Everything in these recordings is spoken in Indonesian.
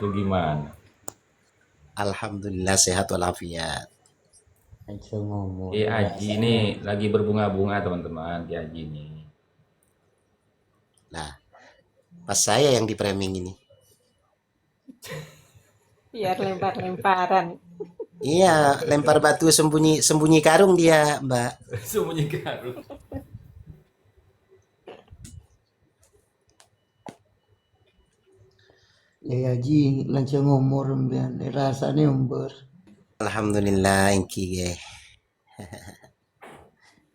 tuh gimana? Alhamdulillah sehat walafiat. Panjang umur. Ki Haji ini lagi berbunga-bunga teman-teman, Ki Haji ini. Nah, pas saya yang di framing ini. Biar lempar-lemparan. Iya, lempar batu sembunyi sembunyi karung dia, Mbak. Sembunyi karung. Ya Haji lancang umur mbiyen rasane umur. Alhamdulillah engki ge.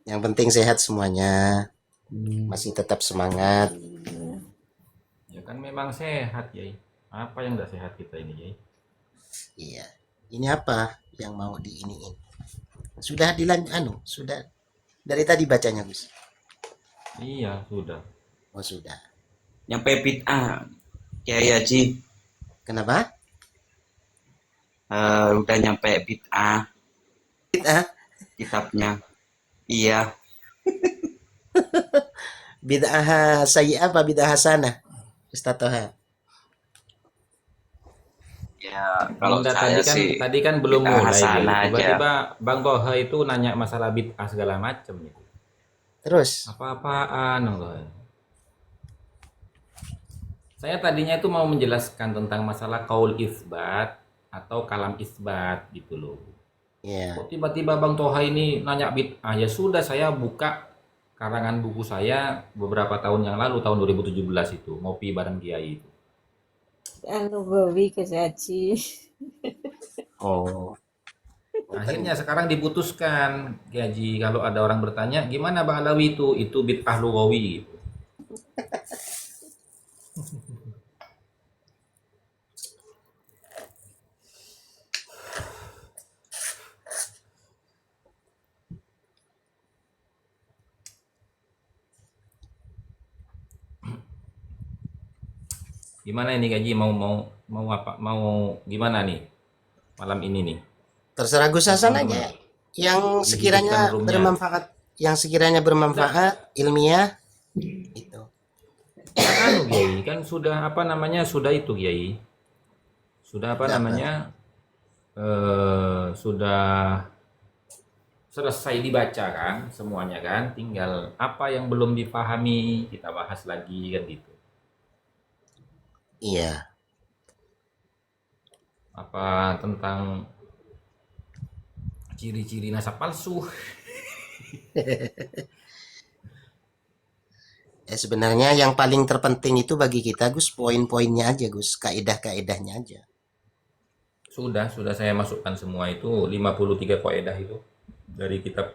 Yang penting sehat semuanya, masih tetap semangat. Ya kan memang sehat, Yai. Apa yang nggak sehat kita ini, Yai? Iya. Ini apa yang mau diiniin? Sudah sudah dari tadi bacanya, Gus. Iya, sudah. Oh, sudah. Nyampe bid'ah Kiai Haji. Kenapa? Udah nyampe bid'ah Bid'ah. kitabnya. Iya. Bid'ah sayyi'ah apa bid'ah hasanah? Ustaz Toha. Ya kalau Enggak, saya sih tadi kan belum bid'ah mulai, Yai. hasanah aja. Tiba-tiba Bang Toha itu nanya masalah bid'ah segala macam gitu. Terus, Apa-apaan enggak? Saya tadinya itu mau menjelaskan tentang masalah kaul isbat atau kalam isbat gitu loh. ya. Kok tiba-tiba Bang Toha ini nanya bid'ah? Ya sudah, saya buka karangan buku saya beberapa tahun yang lalu, tahun 2017 itu, ngopi bareng Kiai itu. Nubawi ke Haji. Oh. Akhirnya sekarang diputuskan, Kiai Haji, kalau ada orang bertanya, gimana Bang Alawi itu bid'ah lugawi gitu. Gimana ini Gaji, mau apa? Mau gimana nih malam ini nih? Terserah Gus Hasan Teman-teman aja. Yang dihidupkan sekiranya roomnya. bermanfaat, ilmiah itu. Kan Kiai, kan sudah apa namanya, sudah itu Kiai. Sudah apa Sudah apa? namanya? Sudah selesai dibaca kan semuanya kan, tinggal apa yang belum dipahami kita bahas lagi kan gitu. Iya. Apa tentang ciri-ciri nasab palsu. Sebenarnya yang paling terpenting itu bagi kita Gus, poin-poinnya aja Gus, kaidah-kaidahnya aja. Sudah saya masukkan semua itu 53 kaidah itu dari kitab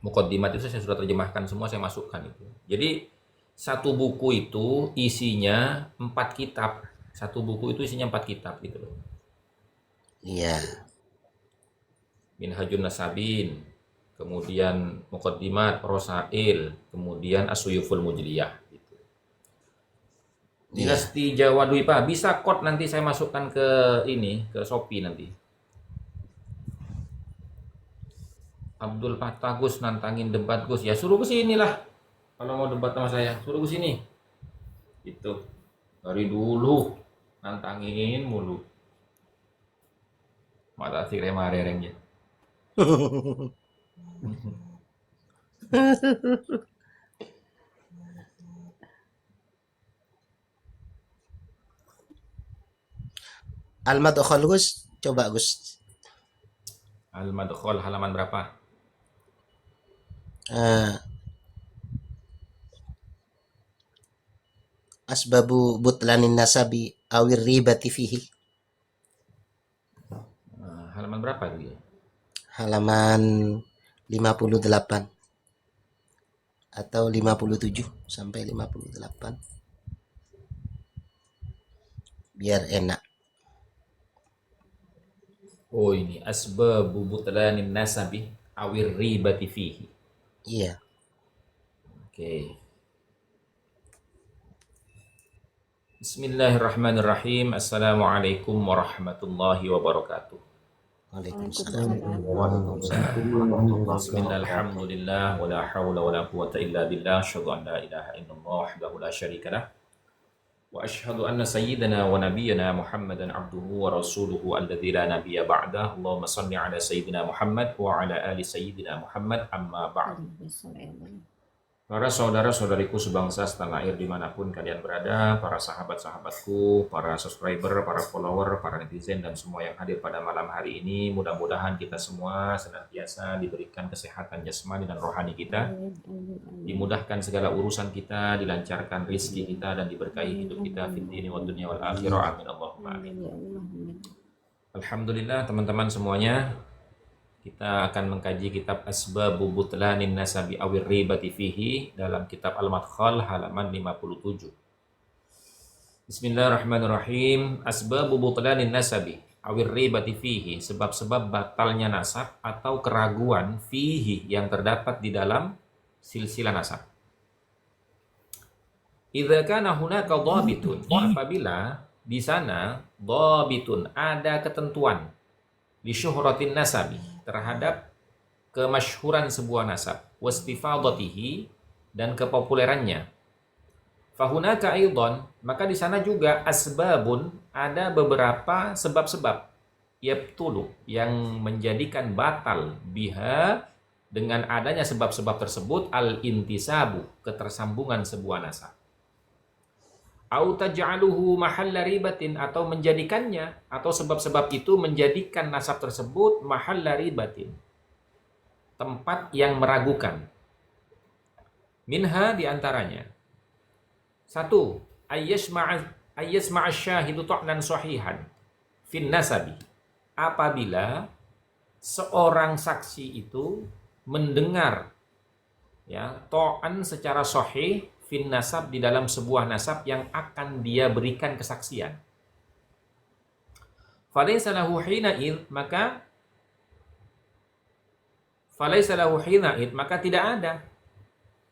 Muqaddimat itu saya sudah terjemahkan semua, saya masukkan itu. Jadi satu buku itu isinya 4 kitab. Satu buku itu isinya 4 kitab gitu loh. Iya. Minhajun Nasabin, kemudian Muqaddimat, Rosail, kemudian As-Suyuful Mujliyah gitu. Dinasti Jawa Dwipa, bisa kod nanti saya masukkan ke ini, ke Shopee nanti. Abdul Fattah Gus nantangin debat Gus, ya suruh ke sini lah. Kalau mau debat sama saya, suruh ke sini. Itu dari dulu nantangin mulu. Mata si remarerengnya. Al-Madkhal Gus, coba Gus. Al-Madkhal halaman berapa? Asbabu butlanin nasabi awir ribati fihi. Halaman berapa itu ya? Halaman 58 atau 57 sampai 58. Biar enak. Oh ini asbabu butlanin nasabi awir ribati fihi. Iya. Oke. Bismillahirrahmanirrahim. Assalamualaikum warahmatullahi wabarakatuh. Waalaikumsalam. Bismillahirrahmanirrahim. Wala hawla wala quwwata illa billah. Asyhadu an la ilaha illallah wahdahu la syarika lah. وأشهد أن سيدنا ونبينا محمدا عبده ورسوله الذي لا نبي بعده اللهم صل على سيدنا محمد وعلى آل سيدنا محمد أما بعد. Para saudara-saudariku sebangsa setanah air dimanapun kalian berada, para sahabat-sahabatku, para subscriber, para follower, para netizen, dan semua yang hadir pada malam hari ini, mudah-mudahan kita semua senantiasa diberikan kesehatan jasmani dan rohani kita, dimudahkan segala urusan kita, dilancarkan rizki kita, dan diberkahi hidup kita fid dini wad dunya wal akhirah. Amin Allahumma amin. Alhamdulillah teman-teman semuanya, kita akan mengkaji kitab Asbabu Butlanin Nasabi Awir Ribati Fihi dalam kitab Al-Madkhal halaman 57. Bismillahirrahmanirrahim. Asbabu Butlanin Nasabi Awir Ribati Fihi, sebab-sebab batalnya nasab atau keraguan fihi yang terdapat di dalam silsilah nasab. Idza kana hunaka dhabitun, apabila di sana dhabitun ada ketentuan li syuhratin nasabi terhadap kemasyhuran sebuah nasab, wastifadatihi dan kepopulerannya. Fahunaka aidan, maka di sana juga asbabun, ada beberapa sebab-sebab yabtulu yang menjadikan batal biha dengan adanya sebab-sebab tersebut al-intisabu, ketersambungan sebuah nasab. Au taj'aluhu mahalla ribatin, atau menjadikannya, atau sebab-sebab itu menjadikan nasab tersebut mahalla ribatin, tempat yang meragukan. Minha, diantaranya. 1. Ayyasma'a syahidu ta'nan sahihan fin nasabi, apabila seorang saksi itu mendengar ya ta'an secara sahih fin nasab, di dalam sebuah nasab yang akan dia berikan kesaksian. Falaysa lahu hina'id, maka tidak ada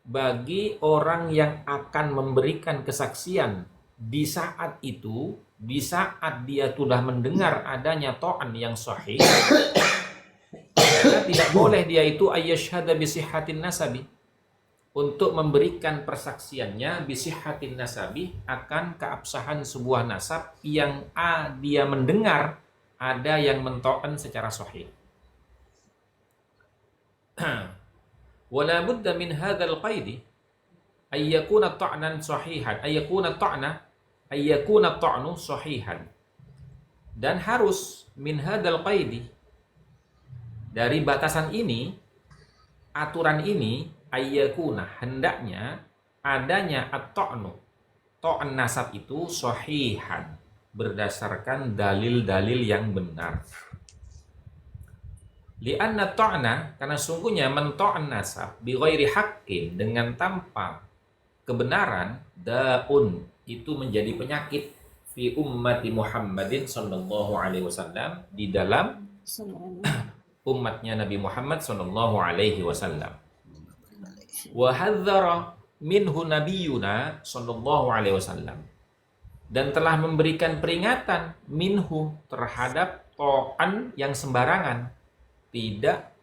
bagi orang yang akan memberikan kesaksian di saat itu, di saat dia sudah mendengar adanya ta'an yang sahih, maka tidak boleh dia itu ayyashhada bi sihhatin nasabi, untuk memberikan persaksiannya bisihhatin nasabi, akan keabsahan sebuah nasab yang dia mendengar ada yang mento'an secara sahih. Wala budda min hadzal qaidi ayyakuna ta'nan sahihan, ayyakuna ta'nu sahihan, dan harus min hadzal qaidi, dari batasan ini, aturan ini, ayyakuna, hendaknya adanya at-ta'nu, ta'an nasab itu sahihan, berdasarkan dalil-dalil yang benar. Li'anna ta'na, karena sungguhnya menta'an nasab bi ghairi haqqin, dengan tanpa kebenaran, da'un, itu menjadi penyakit fi ummati Muhammadin sallallahu alaihi wasallam, di dalam umatnya Nabi Muhammad sallallahu alaihi wasallam. Wa hadzara minhu nabiyuna sallallahu alaihi wasallam, dan telah memberikan peringatan minhu, terhadap ta'an yang sembarangan, tidak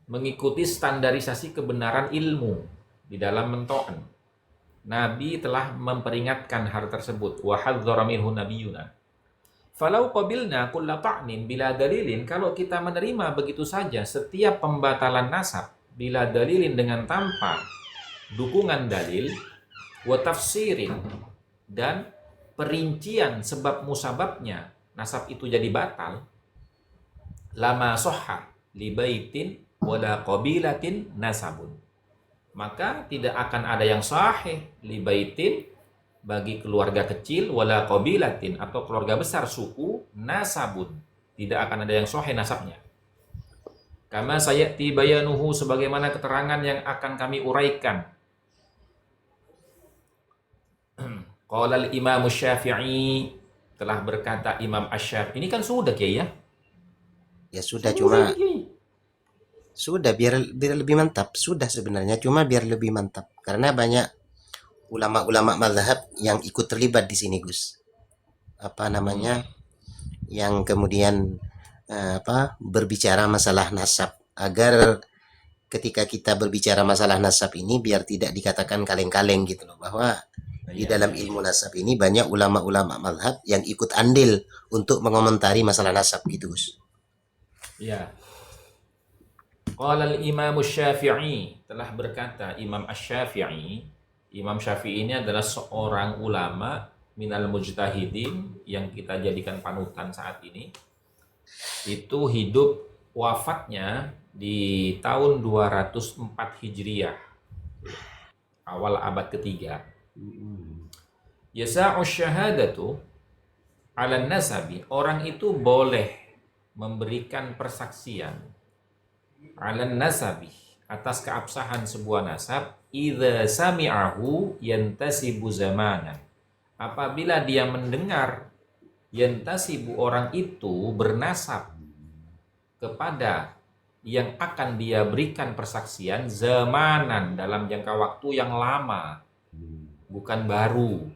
mengikuti standarisasi kebenaran ilmu di dalam mento'an. Nabi telah memperingatkan hal tersebut. Wa hadzara minhu nabiyuna. Falau qabilna kulla ta'nin bila dalilin, kalau kita menerima begitu saja setiap pembatalan nasab bila dalilin, dengan tanpa dukungan dalil, wa tafsirin, dan perincian sebab musababnya nasab itu jadi batal, lama sohha li baitin wala qabilatin nasabun, maka tidak akan ada yang sahih li baitin, bagi keluarga kecil, wala qabilatin, atau keluarga besar suku, nasabun, tidak akan ada yang sahih nasabnya. Kama sayati bayanuhu, sebagaimana keterangan yang akan kami uraikan. Qala al-Imam Syafi'i, telah berkata Imam Asy-Syafi'i. Ini kan sudah Kiai ya? Ya sudah, cuma sudah biar lebih mantap. Sudah sebenarnya, cuma biar lebih mantap karena banyak ulama-ulama mazhab yang ikut terlibat di sini, Gus. Apa namanya? Yang kemudian berbicara masalah nasab, agar ketika kita berbicara masalah nasab ini biar tidak dikatakan kaleng-kaleng gitu loh, bahwa di Iya, dalam ilmu nasab ini banyak ulama-ulama mazhab yang ikut andil untuk mengomentari masalah nasab gitu, Gus. iya. Qala al-Imam Syafi'i, telah berkata Imam Asy-Syafi'i. Imam Syafi'i ini adalah seorang ulama minal mujtahidin yang kita jadikan panutan saat ini. Itu hidup, wafatnya di tahun 204 Hijriah, awal abad ketiga. Yasa'u syahadatu 'ala nasabi, orang itu boleh memberikan persaksian 'ala nasabi, atas keabsahan sebuah nasab, idza sami'ahu yantasibu zamanan, apabila dia mendengar, yantasibu, orang itu bernasab kepada yang akan dia berikan persaksian, zamanan, dalam jangka waktu yang lama, bukan baru.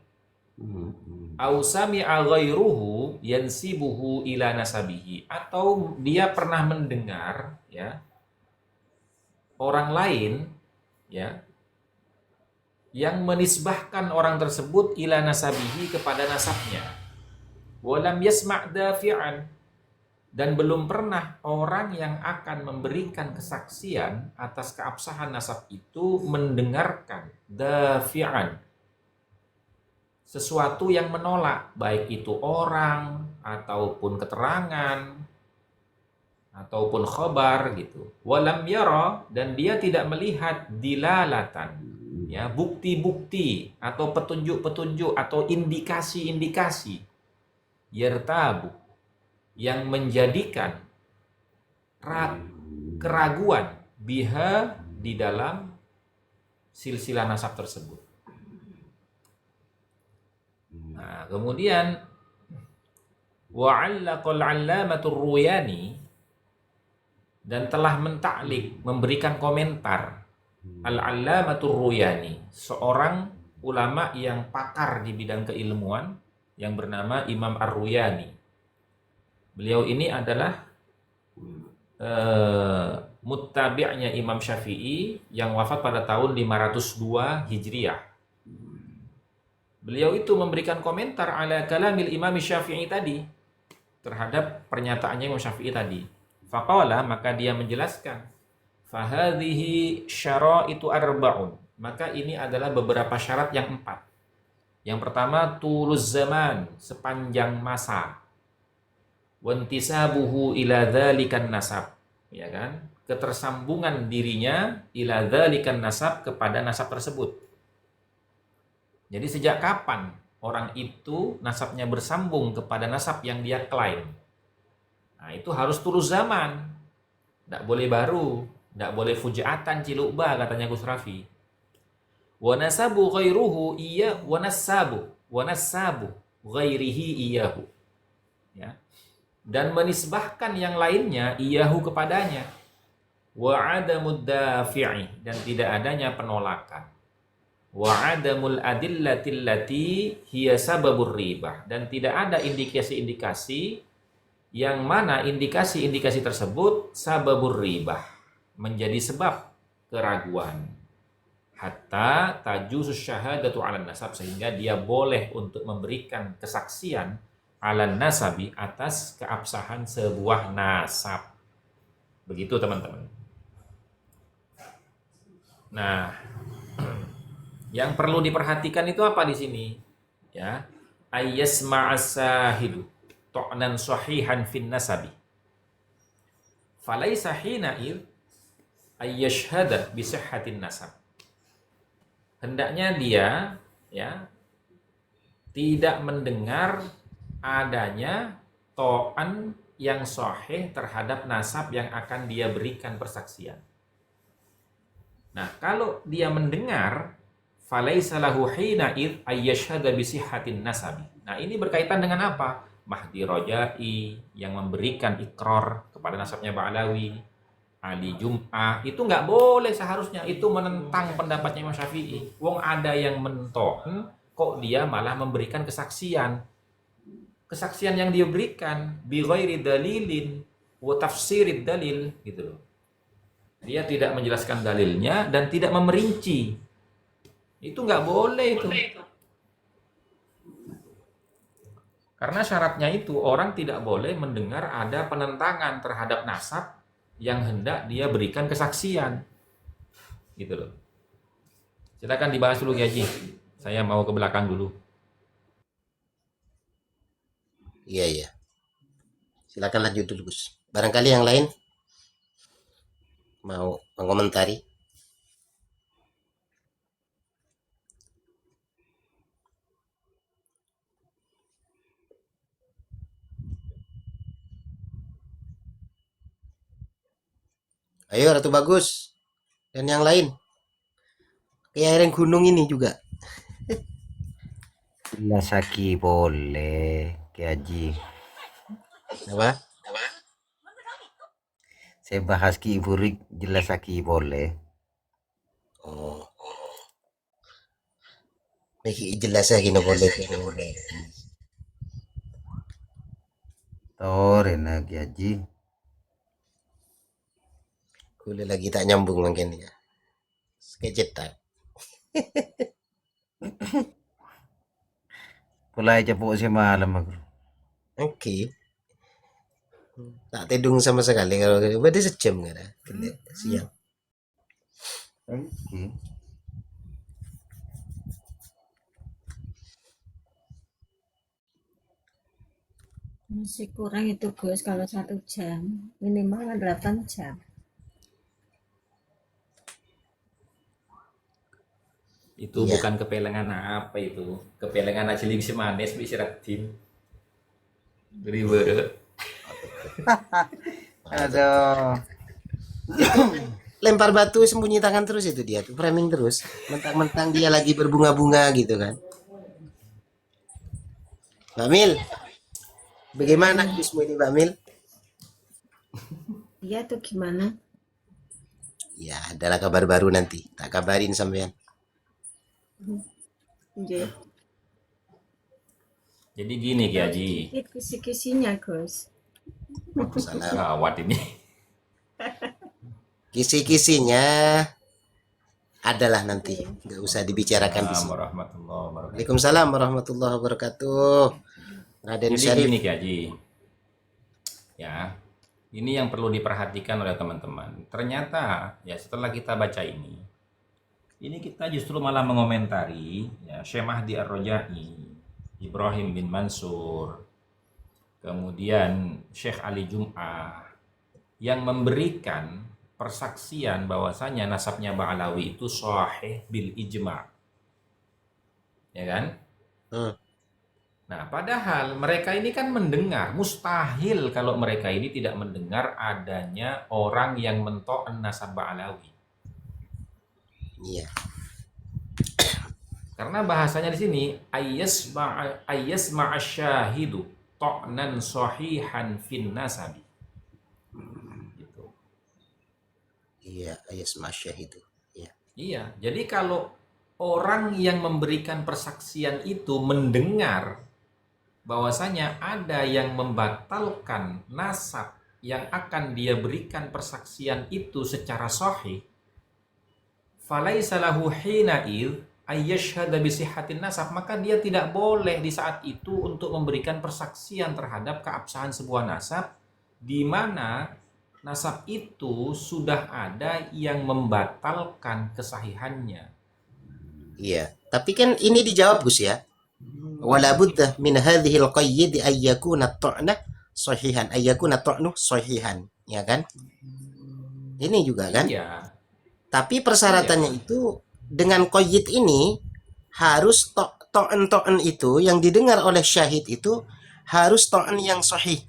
Au sami'a ghairuhu yansibuhu ila nasabihi, atau dia pernah mendengar, ya, orang lain, ya, yang menisbahkan orang tersebut ila nasabihi, kepada nasabnya. Walam yasma' dafi'an, dan belum pernah orang yang akan memberikan kesaksian atas keabsahan nasab itu mendengarkan dafi'an, sesuatu yang menolak, baik itu orang ataupun keterangan ataupun khabar gitu. Walam yara, dan dia tidak melihat dilalatan, ya, bukti-bukti atau petunjuk-petunjuk atau indikasi-indikasi, yartabu, yang menjadikan keraguan, biha, di dalam silsilah nasab tersebut. Nah, kemudian wa'allaqal 'allamatur Ruyani, dan telah mentaklik, memberikan komentar, al-'allamatur Ruyani, seorang ulama yang pakar di bidang keilmuan yang bernama Imam Ar-Ruyani. Beliau ini adalah muttabi'nya Imam Syafi'i yang wafat pada tahun 502 Hijriah. Beliau itu memberikan komentar ala kalamil Imam Syafi'i tadi, terhadap pernyataannya Imam Syafi'i tadi. Faqala, maka dia menjelaskan, fahadhihi syara'itu arba'un, maka ini adalah beberapa syarat yang 4. Yang pertama, tuluz zaman, sepanjang masa. Wantisabuhu ila dzalikan nasab, ya kan? Ketersambungan dirinya ila dzalikan nasab, kepada nasab tersebut. Jadi sejak kapan orang itu nasabnya bersambung kepada nasab yang dia klaim? Nah, itu harus tulus zaman. Tidak boleh baru, tidak boleh fujaatan cilukba, katanya Gus Rafi. Wa nasabu ghairuhu iya wa nasabu ghairihi iyahu. Ya. Dan menisbahkan yang lainnya iyahu kepadanya. Wa adamud dafi'i, dan tidak adanya penolakan. Wa adamul adillatil lati hiya sababur ribah, dan tidak ada indikasi-indikasi yang mana indikasi-indikasi tersebut sababur ribah, menjadi sebab keraguan. Hatta tajuzus syahadatu 'alan nasab, sehingga dia boleh untuk memberikan kesaksian 'alan nasabi, atas keabsahan sebuah nasab. Begitu teman-teman. Nah, yang perlu diperhatikan itu apa di sini? Ya, ayyasma'as sahidu ta'nan sahihan fin nasabi. Falaisa hina'id ayyashhada bi sihhatin nasab. Hendaknya dia, ya, tidak mendengar adanya ta'an yang sahih terhadap nasab yang akan dia berikan persaksian. Nah, kalau dia mendengar, falaisa lahu hina id ayyashhada bi sihhatin nasabi. Nah, ini berkaitan dengan apa? Mahdi Rojai yang memberikan ikrar kepada nasabnya Ba'alawi, Ali Jum'ah, itu nggak boleh seharusnya, itu menentang pendapatnya Imam Syafi'i. Wong ada yang mentoh, kok dia malah memberikan kesaksian. Kesaksian yang dia berikan bi ghairi dalilin wa tafsirid dalil, gitu loh. Dia tidak menjelaskan dalilnya dan tidak memerinci. Itu nggak boleh itu. Karena syaratnya itu orang tidak boleh mendengar ada penentangan terhadap nasab yang hendak dia berikan kesaksian. Gitu loh. Silakan dibahas dulu Kiai Haji. Saya mau ke belakang dulu. Iya, iya. Silakan lanjut dulu, Gus. Barangkali yang lain mau mengomentari. Ayo Ratu Bagus dan yang lain. Kayak air gunung ini juga. Jelas Aki boleh, Ki Haji. Apa? Saya bahas Ki Burik, jelas Aki boleh. Oh. Ini jelas lagi no boleh. Torena Ki Haji. Kule lagi tak nyambung mungkin ya. Skecetak. Pulai capuk si malam aku. Oke. Tak tedung sama sekali kalau berarti sejam kan ya? Siang. Oke. Masih kurang itu Gus kalau 1 jam. Minimal 8 jam. Itu Iya. bukan kepelengan apa itu. Kepelengan aciling si manis bisiratin. River. Aduh. Lempar batu sembunyi tangan terus itu dia tuh framing terus. Mentang-mentang dia lagi berbunga-bunga gitu kan. Mbak Mil, bagaimana kuismu ini Mbak Mil? Iya tuh gimana? Ya, adalah kabar baru nanti. Tak kabarin sampean. Iya. Jadi gini Kiai Haji. Sedikit kisi-kisinya Gus. Salam. Gawat ini. Kisi-kisinya adalah nanti. Nggak usah dibicarakan di sini. Assalamualaikum warahmatullahi wabarakatuh. Waalaikumsalam warahmatullahi wabarakatuh. Raden Jadi Syarif. gini Kiai Haji. Ya, ini yang perlu diperhatikan oleh teman-teman. Ternyata ya setelah kita baca ini kita justru malah mengomentari ya Syekh Mahdi Ar-Rajai, Ibrahim bin Mansur, kemudian Syekh Ali Jum'ah yang memberikan persaksian bahwasanya nasabnya Ba'alawi itu sahih bil ijma'. Ya kan? Nah, padahal mereka ini kan mendengar, mustahil kalau mereka ini tidak mendengar adanya orang yang mento'an nasab Ba'alawi. Iya. Karena bahasanya di sini ayas ma'asyahidu ta'nan sahihan fin nasabi. Gitu. Iya, ayas masyah itu. Iya. Iya, jadi kalau orang yang memberikan persaksian itu mendengar bahwasanya ada yang membatalkan nasab yang akan dia berikan persaksian itu secara sahih, falaisa lahu hina'id ayyashhada bi sihhatin nasab, maka dia tidak boleh di saat itu untuk memberikan persaksian terhadap keabsahan sebuah nasab di mana nasab itu sudah ada yang membatalkan kesahihannya. Iya. Tapi kan ini dijawab Gus ya. Wala budda min hadhihi al-qayyid ay yakuna at-ta'na sahihan, ay yakuna at-ta'nu sahihan, ya kan? Ini juga kan? Iya. Tapi persyaratannya itu dengan qayyid ini harus ta'an itu yang didengar oleh syahid itu harus ta'an yang sahih.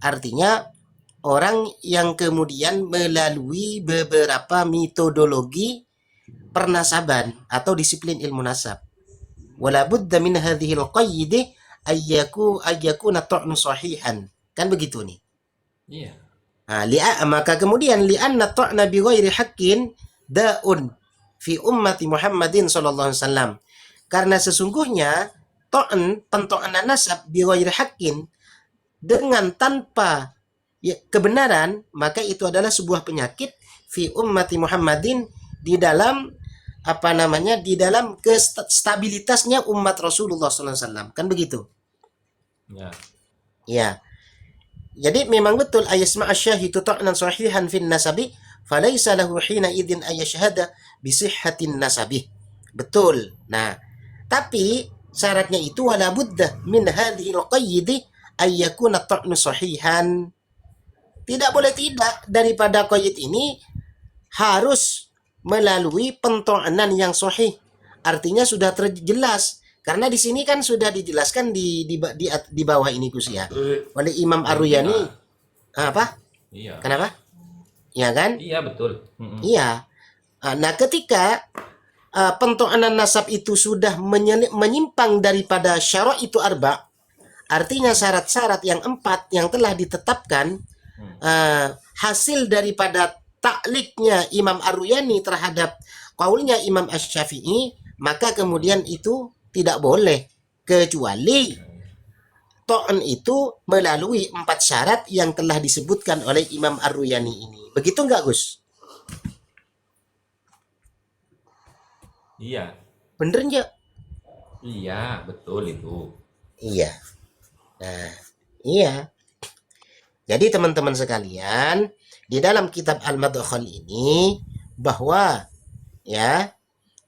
Artinya orang yang kemudian melalui beberapa metodologi pernasaban atau disiplin ilmu nasab. Wala budda min hadhihi al-qayyid ayyakuna ta'nu sahihan. Kan begitu nih. Iya. Nah, maka kemudian li'anna ta'na bi ghairi haqqin da'un fi ummati Muhammadin sallallahu alaihi wasallam. Karena sesungguhnya pento'anan nasab bi ghairi haqqin dengan tanpa kebenaran, maka itu adalah sebuah penyakit fi ummati Muhammadin, di dalam apa namanya, di dalam stabilitasnya umat Rasulullah SAW, kan begitu Ya. ya. Jadi memang betul ayasma'a syahidu ta'nan sahihan fin nasabi falaisa lahu hina idzin ayashhada bi sihhatin nasabi. Betul. Nah, tapi syaratnya itu wala budda min hadhil qayyidi ay yakuna ta'nu sahihan. Tidak boleh tidak daripada qayyid ini harus melalui pento'anan yang sahih. Artinya sudah terjelas. Karena di sini kan sudah dijelaskan di bawah ini Gus ya, oleh Imam Ar-Ruyani. Apa? Iya. Kenapa? Ya kan? Iya betul. Iya. Nah, ketika pento'anan nasab itu sudah menyimpang daripada syarat itu arba, artinya syarat-syarat yang 4 yang telah ditetapkan, hasil daripada takliknya Imam Ar-Ruyani terhadap kaulnya Imam Asy-Syafi'i, maka kemudian itu tidak boleh, kecuali to'an itu melalui 4 syarat yang telah disebutkan oleh Imam Ar-Ruyani ini. Begitu enggak Gus? Iya. Bener enggak? Iya, betul itu. Iya. Nah, iya. Jadi teman-teman sekalian, di dalam kitab Al-Madkhal ini bahwa ya,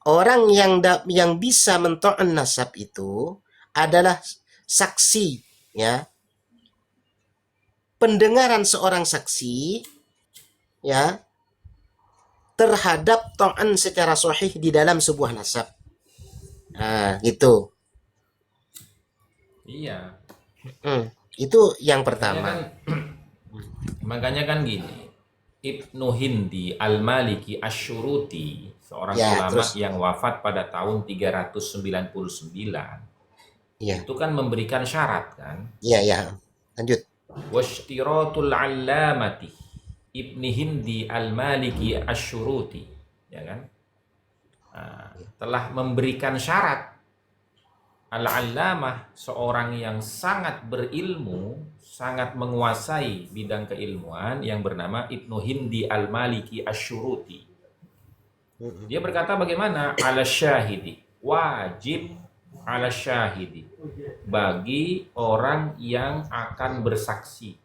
orang yang bisa mento'an nasab itu adalah saksi, ya. Pendengaran seorang saksi ya terhadap to'an secara sahih di dalam sebuah nasab. Nah, gitu. Iya. Itu yang pertama. Makanya kan gini, Ibnu Hindi Al-Maliki Asy-Syuruti, seorang Ya, ulama terus? yang wafat pada tahun 399, Iya, itu kan memberikan syarat kan, iya, ya. Lanjut. washtiratul allamati Ibni Hindi Al-Maliki Asy-Syuruti, ya kan. Nah, telah memberikan syarat al-allamah, seorang yang sangat berilmu, sangat menguasai bidang keilmuan, yang bernama Ibnu Hindi Al-Maliki Asy-Syuruti. Dia berkata bagaimana? Ala syahidi, wajib ala syahidi, bagi orang yang akan bersaksi,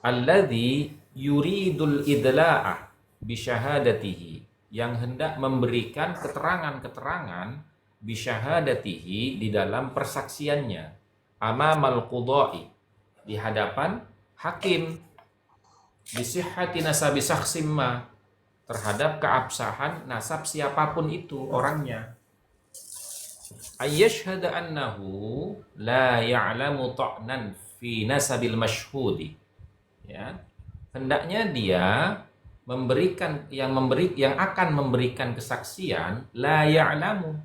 alladzi yuridul idla'ah bisyahadatihi, yang hendak memberikan keterangan-keterangan bisyahadatihi, di dalam persaksiannya, amamal qudai, di hadapan hakim, bisihhati nasabi sakhsimma, terhadap keabsahan nasab siapapun itu orangnya, ayyashhada annahu la ya'lamu ta'nan fi nasabil masyhudi, ya, hendaknya dia memberikan yang akan memberikan kesaksian la ya'lamu,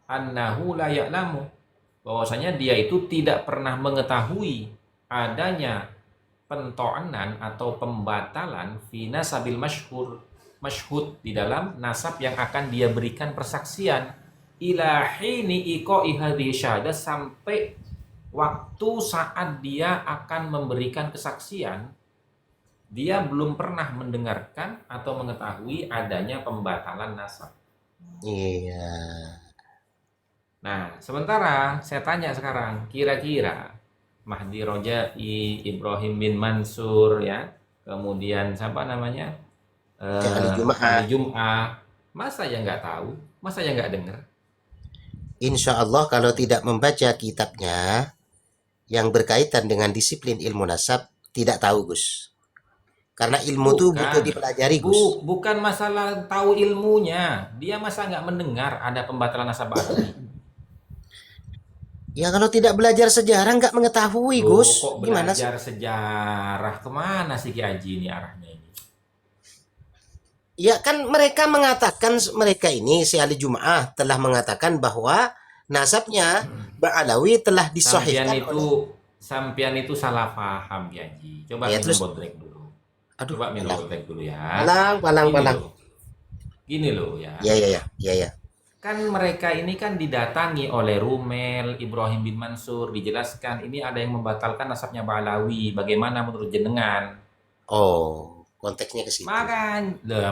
annahu la ya'lamu, bahwasanya dia itu tidak pernah mengetahui adanya pento'anan atau pembatalan fi nasabil masyhud, di dalam nasab yang akan dia berikan persaksian, ila hini iqa'i hadhihi syahadah, sampai waktu saat dia akan memberikan kesaksian, dia belum pernah mendengarkan atau mengetahui adanya pembatalan nasab. Iya. Nah, sementara saya tanya sekarang, kira-kira Mahdi Rojai, Ibrahim bin Mansur, ya, kemudian siapa namanya, Ali Jum'ah. Ali Jum'ah, masa ya nggak tahu, masa ya nggak dengar? Insya Allah kalau tidak membaca kitabnya yang berkaitan dengan disiplin ilmu nasab, tidak tahu Gus. Karena ilmu itu butuh dipelajari Gus. Bukan masalah tahu ilmunya, dia masa nggak mendengar ada pembatalan nasab baru. Ya kalau tidak belajar sejarah nggak mengetahui Gus. Kok Gimana sih? belajar sejarah, kemana sih Ki Haji ini arahnya ini? Ya kan mereka mengatakan, mereka ini si Ali Jum'ah telah mengatakan bahwa nasabnya Ba'alawi telah disahihkan oleh... Sampian itu salah paham Ki Haji. Coba Ya, minum terus? botlek dulu. Aduh, Coba minum palang. botlek dulu ya. Palang. Gini loh ya. Ya. Kan mereka ini kan didatangi oleh Rumel, Ibrahim bin Mansur, dijelaskan ini ada yang membatalkan nasabnya Ba'alawi. Bagaimana menurut jenengan? Oh, Konteksnya ke situ. Makanya.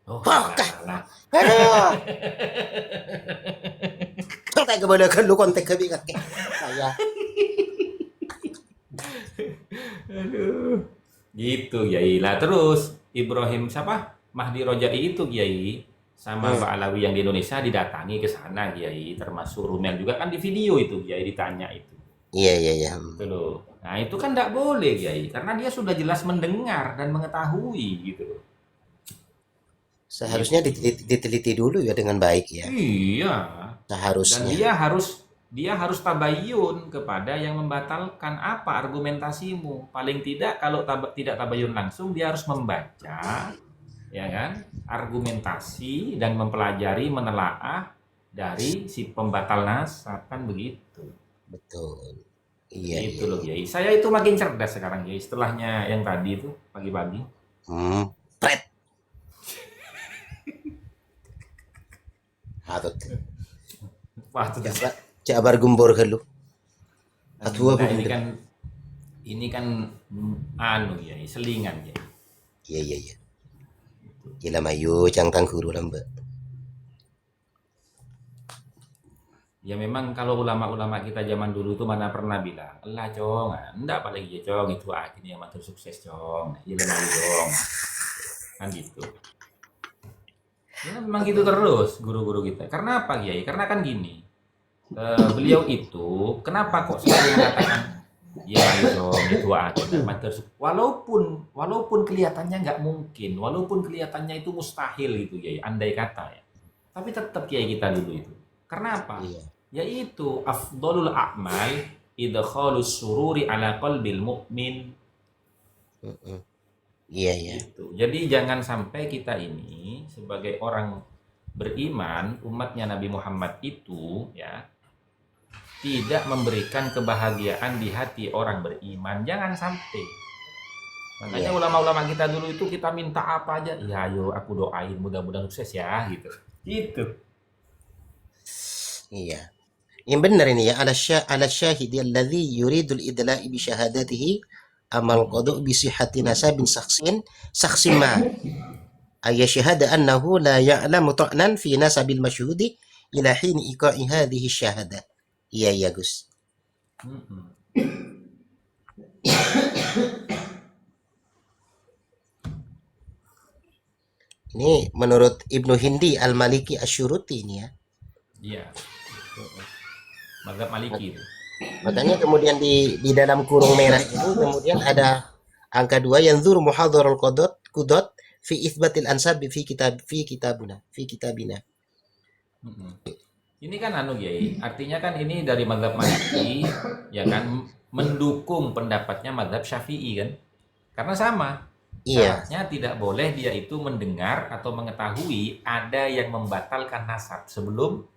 Oh, Apakah? salah. Aduh. Tak kebanyakan lu konteks kebikat saya. Aduh. Gitu, Kiai. Lah terus Ibrahim siapa? Mahdi Rojai itu, Kiai. Sama Mbak Alawi yang di Indonesia didatangi ke sana, Kiai. Termasuk Rumel juga kan di video itu, Kiai ditanya itu. Iya. Gitu loh. Nah, itu kan tidak boleh, Kiai. Karena dia sudah jelas mendengar dan mengetahui gitu loh. Seharusnya diteliti dulu ya dengan baik ya. Iya. Dan Seharusnya. dia harus tabayun kepada yang membatalkan apa argumentasimu. Paling tidak kalau tidak tabayun langsung dia harus membaca ya kan argumentasi dan mempelajari menelaah dari si pembatal nasab kan begitu. Betul. Iya. Itu loh, Kiai. Saya itu makin cerdas sekarang, Kiai. Setelahnya yang tadi itu pagi-pagi. Pret. Atut. Wah, itu Jabar gumbor ke lu. Atua nah, bener. ini kan anu ya, selingan ya. Iya. Gila mayu cangtang guru lambe. Ya memang kalau ulama-ulama kita zaman dulu tuh mana pernah bilang, "Lah, Cong, enggak apalagi ya, Cong, itu akhirnya yang matur sukses, Cong. Ya lemah dong." Kan gitu. Ya memang gitu terus guru-guru kita. Karena apa, Kiai? Karena kan gini. Beliau itu kenapa kok selalu mengatakan ya Cong, itu akhirnya matur sukses. Walaupun kelihatannya nggak mungkin, walaupun kelihatannya itu mustahil gitu, Kiai, andai kata ya. Tapi tetap, Kiai, kita dulu itu. Karena apa? Iya. Yaitu afdhalul a'mal idkhalus sururi ala qalbil mu'min. Iya. Gitu. Jadi jangan sampai kita ini sebagai orang beriman, umatnya Nabi Muhammad itu ya tidak memberikan kebahagiaan di hati orang beriman. Jangan sampai. Makanya ulama-ulama kita dulu itu kita minta apa aja, ya ayo aku doain mudah-mudahan sukses ya gitu. Gitu. Iya. Yang benar ini ya ala syahidi alladhi yuridul idla'i bi syahadatihi amal qadu bi sihhati nasabin saksin ma ay syahada annahu la ya'lamu ta'nan fi nasabil masyhudi ila hin iqa'i hadhihi syahada. Iya Gus. Ini menurut Ibnu Hindi Al-Maliki Asyuruti ini ya. Iya. Mazhab Maliki itu. Makanya kemudian di dalam kurung merah itu kemudian ada angka 2 yang zur muhadharul qudot fi itsbatil ansab fi kitabina. Ini kan anu, Kiai. Artinya kan ini dari mazhab Maliki ya kan mendukung pendapatnya mazhab Syafi'i kan. Karena sama. Iya. Syaratnya tidak boleh dia itu mendengar atau mengetahui ada yang membatalkan nasab sebelum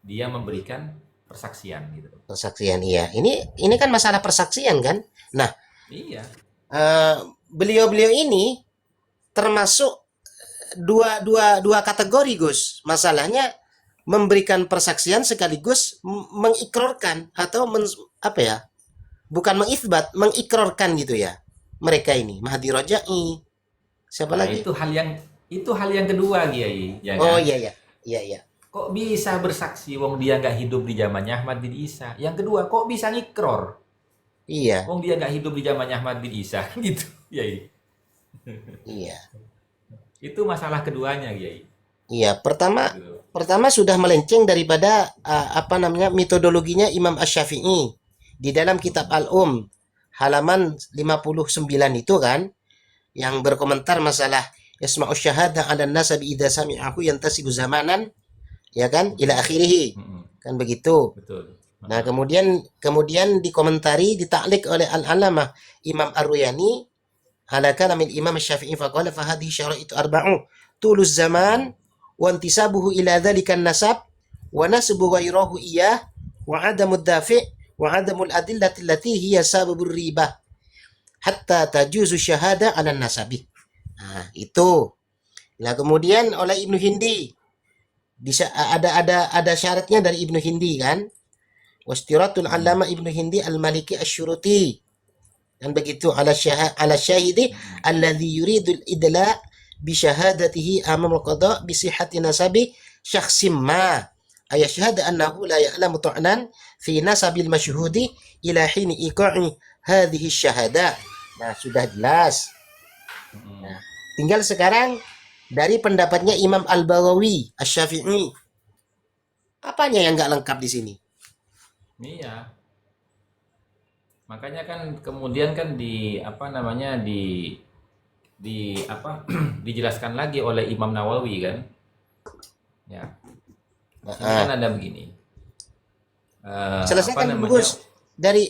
dia memberikan persaksian gitu. Persaksian iya. Ini kan masalah persaksian kan. Nah, Iya. Beliau-beliau ini termasuk dua kategori Gus. Masalahnya memberikan persaksian sekaligus mengikrarkan atau bukan mengisbat, mengikrarkan gitu ya. Mereka ini Mahdi Rojai. Siapa Nah, lagi? itu hal yang kedua, Kiai, ya Oh kan? iya. Kok bisa bersaksi wong dia nggak hidup di zamannya Ahmad bin Isa? Yang kedua, kok bisa ngikror? Iya. Wong dia nggak hidup di zamannya Ahmad bin Isa gitu, Kiai. Iya. Itu masalah keduanya, Kiai. Iya, pertama Gitu. sudah melenceng daripada metodologinya Imam Asy-Syafi'i di dalam kitab Al-Um halaman 59 itu kan yang berkomentar masalah yasma'u syahada 'ala nasabi idza sami'ahu yantasibu zamanan ya kan ila akhirih kan begitu. Betul. Nah, kemudian dikomentari ditaklik oleh Al-Alamah Imam Ar-Ruyani ala kalamil Imam Asy-Syafi'i faqala fa hadhihi syaraitu arba'u tuluz zaman wa intisabuhu ila dzalika nasab wa nasbu ghairahu iyah wa adamud dafi' wa adamul adillati allati hiya sababur ribah hatta tajuzu syahada 'ala nasabi. Nah, itu. Nah, kemudian oleh Ibnu Hindi ada syaratnya dari Ibnu Hindi kan. Wastiratul Allama Ibnu Hindi Al-Maliki Asyuruti. Dan begitu ala syahidi alladhi yuridul idla bi syahadatihi amam al-qada bi sihhati nasabi syakhsim ma ayashhadu annahu la ya'lamu ta'nan fi nasabil masyhudi ila hini iqa'i hadhihi syahada. Nah, sudah jelas. Nah, tinggal sekarang dari pendapatnya Imam Al-Baghawi Asy-Syafi'i. Apanya yang nggak lengkap di sini? Iya. Makanya kan kemudian kan di apa namanya di apa dijelaskan lagi oleh Imam Nawawi kan. Ya. Ini kan ada begini. Selesaikan apa dulu, namanya? Gus.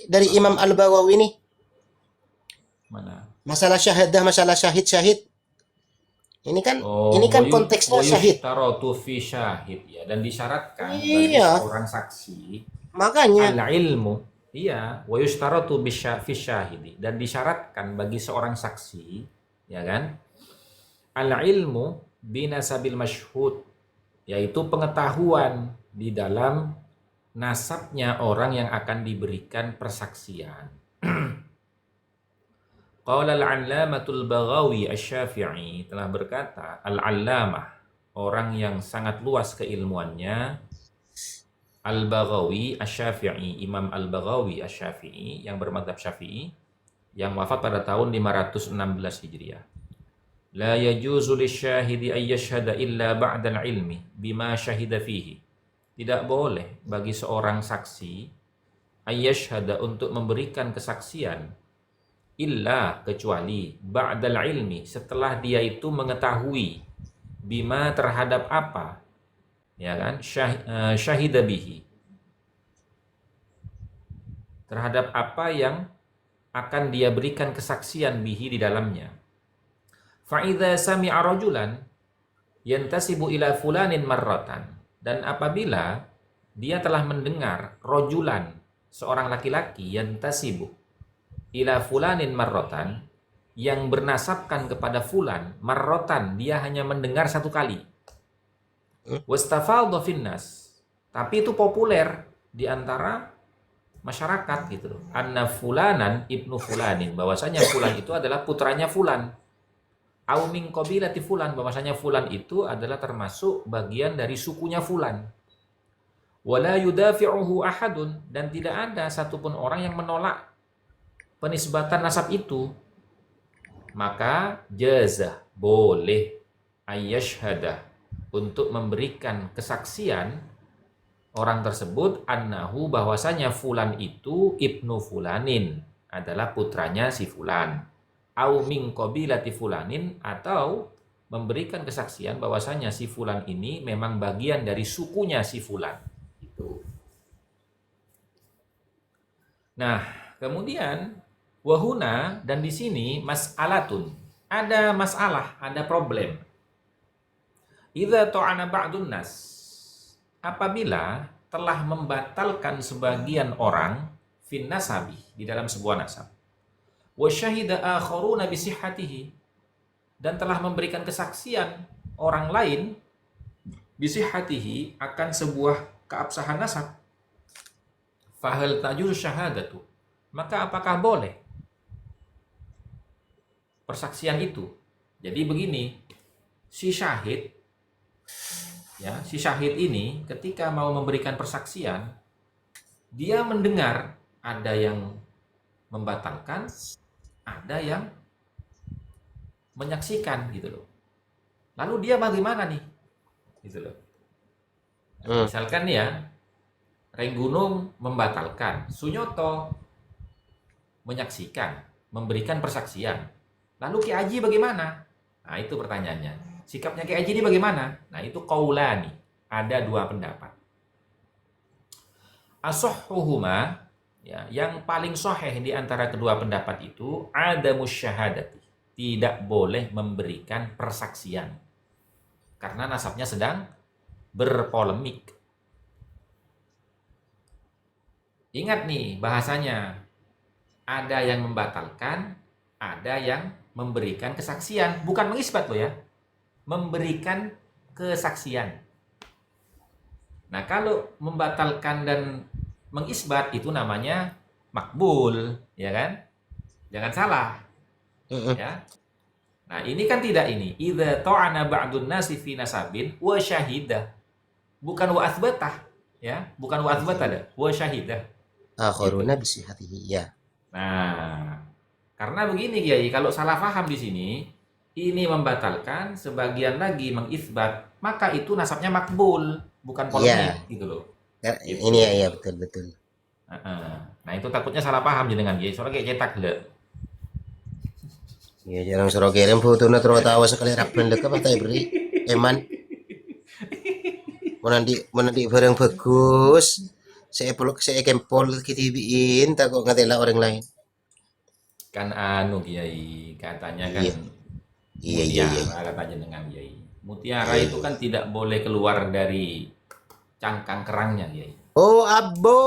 Dari Imam Al-Baghawi ini Mana? masalah syahadah, masalah syahid. Ini kan konteksnya syahid. Tarotu fi syahid ya, dan disyaratkan bagi Iya. seorang saksi Makanya al-ilmu, iya, wa yushtaratu fi syahidi, dan disyaratkan bagi seorang saksi, ya kan? Al-ilmu binasabil masyhud, yaitu pengetahuan di dalam nasabnya orang yang akan diberikan persaksian. Qala al-'allamatul Baghawi Asy-Syafi'i, telah berkata al-'allamah, orang yang sangat luas keilmuannya, Al-Baghawi Asy-Syafi'i, Imam Al-Baghawi Asy-Syafi'i yang bermadzhab Syafi'i, yang wafat pada tahun 516 Hijriah. La yajuzu lisyahidi ay yashhada illa ba'dal ilmi bima syahida fihi. Tidak boleh bagi seorang saksi ay yashhada, untuk memberikan kesaksian, illa, kecuali, ba'dal ilmi, setelah dia itu mengetahui, bima, terhadap apa, ya kan, syahida bihi, terhadap apa yang akan dia berikan kesaksian bihi di dalamnya. Fa'idha sami'a rajulan yantasibu ila fulanin marratan, dan apabila dia telah mendengar rajulan, seorang laki-laki, yantasibu ila fulanin marrotan, yang bernasabkan kepada fulan, marrotan, dia hanya mendengar satu kali. Wastafadha finnas, tapi itu populer di antara masyarakat gitu loh. Anna fulanan ibnu fulanin, bahwasanya fulan itu adalah putranya fulan. Au min qabilati fulan, bahwasanya fulan itu adalah termasuk bagian dari sukunya fulan. Wala yudafi'uhu ahadun, dan tidak ada satupun orang yang menolak penisbatan nasab itu. Maka jazah, boleh, ayyashhadah, untuk memberikan kesaksian orang tersebut, annahu, bahwasanya fulan itu ibnu fulanin, adalah putranya si fulan, au min qabilati fulanin, atau memberikan kesaksian bahwasanya si fulan ini memang bagian dari sukunya si fulan itu. Nah, kemudian wahuna, dan di sini mas'alatun, ada masalah, ada problem. Idza ta'ana ba'dun nas, apabila telah membatalkan sebagian orang fin nasabi, di dalam sebuah nasab, wa syahida akharuna bi sihhatihi, dan telah memberikan kesaksian orang lain bi sihhatihi, akan sebuah keabsahan nasab, fahal tajuz syahadatu, maka apakah boleh persaksian itu? Jadi begini, si syahid ini ketika mau memberikan persaksian, dia mendengar ada yang membatalkan, ada yang menyaksikan gitu loh. Lalu dia bagaimana nih? Gitu loh. Misalkan ya, Renggunung membatalkan, Sunyoto menyaksikan, memberikan persaksian. Lalu Ki Haji bagaimana? Nah, itu pertanyaannya. Sikapnya Ki Haji ini bagaimana? Nah, itu qaulani. Ada dua pendapat. Ashahhuhuma, ya, yang paling sahih di antara kedua pendapat itu, adamus syahadati, tidak boleh memberikan persaksian. Karena nasabnya sedang berpolemik. Ingat nih bahasanya. Ada yang membatalkan, ada yang memberikan kesaksian, bukan mengisbat loh ya, memberikan kesaksian. Nah, kalau membatalkan dan mengisbat itu namanya makbul, ya kan? Jangan salah, Mm-mm. ya. Nah, ini kan tidak ini. Idza ta'ana ba'dun nasi fi nasabin wa syahidah. Bukan wa athbatah, ya. Bukan wa athbatah, ada. Wa syahidah. Akharuna bisihatihi. Ya. Nah, karena begini Kiai, kalau salah paham di sini, ini membatalkan, sebagian lagi mengisbat, maka itu nasabnya makbul, bukan polemik, gitu loh. Gitu. Ini ya betul betul. Nah, itu takutnya salah paham jenengan Kiai, soalnya kayak cetak le. Ya jarang suruh kirim foto na terus tawa sekali rapen lek apa tay beri. Eman. Menandi barang bagus. Saya peluk saya kempol kitibiin tak kok ngatela orang lain. Kan anu Kiai, katanya kan Iya. mutiara, kata jenengan Kiai. Mutiara itu kan tidak boleh keluar dari cangkang kerangnya Kiai. Oh, abo.